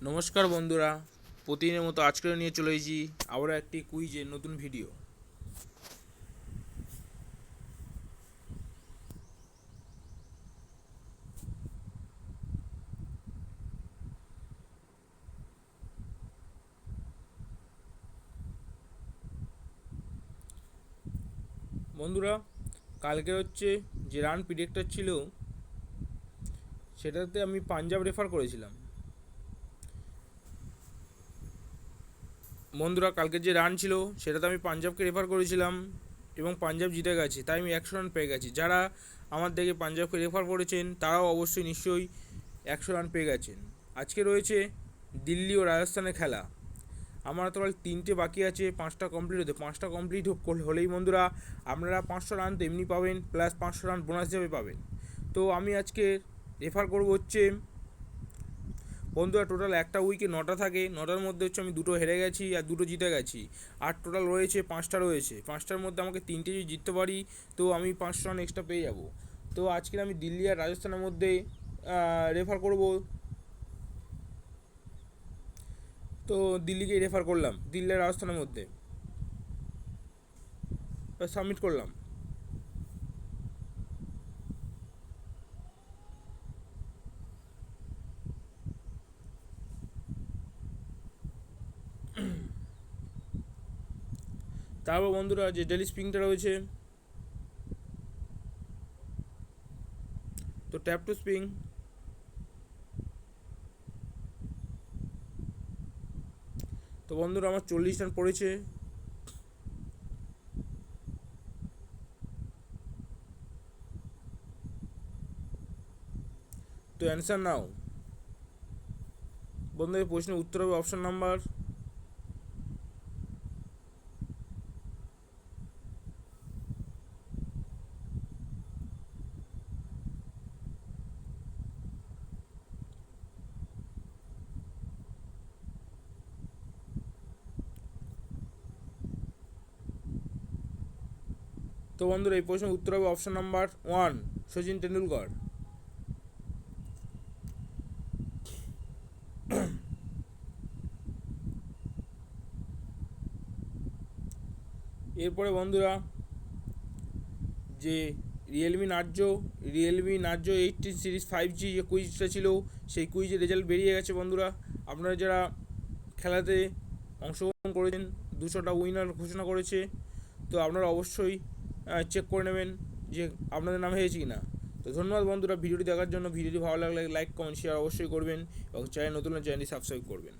নমস্কার বন্ধুরা, প্রতিদিনের মতো আজকেও নিয়ে চলে এসেছি আবারও একটি কুইজের নতুন ভিডিও। বন্ধুরা, কালকে যে রান প্রিডিক্টর ছিল সেটাতে আমি পাঞ্জাব রেফার করেছিলাম। বন্ধুরা, কালকে যে রান ছিল সেটাতে আমি পাঞ্জাবকে রেফার করেছিলাম এবং পাঞ্জাব জিতে গেছে, তাই আমি 100 রান পেয়ে গেছি। যারা আমার দিকে পাঞ্জাবকে রেফার করেছেন তারাও অবশ্যই নিশ্চয়ই 100 রান পেয়ে গেছেন। আজকে রয়েছে দিল্লি ও রাজস্থানের খেলা। আমার তো তিনটে বাকি আছে, 5টা কমপ্লিট হতে। 5টা কমপ্লিট হলেই বন্ধুরা আপনারা 500 রান তো এমনি পাবেন, প্লাস 500 রান বোনাস হিসাবে পাবেন। তো আমি আজকে রেফার করবো বন্ধুরা, টোটাল একটা উইকে 9টা থাকে। 9টার মধ্যে আমি 2টো হেরে গেছি আর 2টো জিতে গেছি। আর টোটাল রয়েছে 5টা রয়েছে। 5টার মধ্যে আমাকে 3টে যদি জিততে পারি তো আমি 500 রান এক্সট্রা পেয়ে যাব। তো আজকে আমি দিল্লি আর রাজস্থানের মধ্যে রেফার করব। তো দিল্লিকেই রেফার করলাম, দিল্লি আর রাজস্থানের মধ্যে সাবমিট করলাম। তারপর বন্ধুরা, যে ডেলি স্প্রিংটা রয়েছে, তো ট্যাপ টু স্প্রিং। তো বন্ধুরা, আমার 40 রান পড়েছে। তো অ্যান্সার নাও। বন্ধুদের প্রশ্নের উত্তর হবে অপশন নাম্বার। তো বন্ধুরা, এই প্রশ্নের উত্তর হবে অপশন নাম্বার 1, সচিন টেন্ডুলকর। এরপরে বন্ধুরা, যে রিয়েলমি নার্জো 18 সিরিজ 5G যে কুইজটা ছিল, সেই কুইজের রেজাল্ট বেরিয়ে গেছে। বন্ধুরা, আপনারা যারা খেলাতে অংশগ্রহণ করেছেন 200টা উইনার ঘোষণা করেছে। তো আপনারা অবশ্যই চেক করে নেবেন যে আপনাদের নাম হয়েছে কি না। তো ধন্যবাদ বন্ধুরা ভিডিওটি দেখার জন্য। ভিডিওটি ভালো লাগলে লাইক, কমেন্ট, শেয়ার অবশ্যই করবেন এবং চ্যানেল নতুন চ্যানেলটি সাবস্ক্রাইব করবেন।